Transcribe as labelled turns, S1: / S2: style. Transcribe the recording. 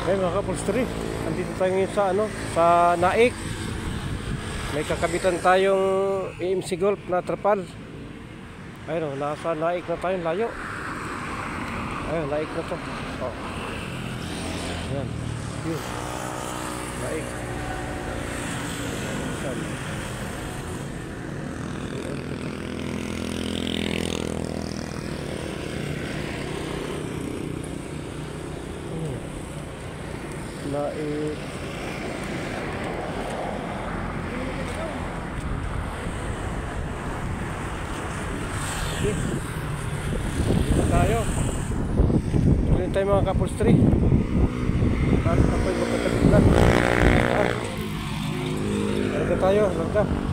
S1: Ayun mga kapulstri, andito tayo ngayon sa sa Naik. May kakabitan tayong AMC Golf na trapal. Ayun, nasa Naik na tayo, layo. Ayun, Naik na to. Oh. Ayan. Yun. Naik. Ayan. Naik. Dito tayo. Dito tayo mga kapulstri. Para tayo magkakabit lang. Larga tayo, larga.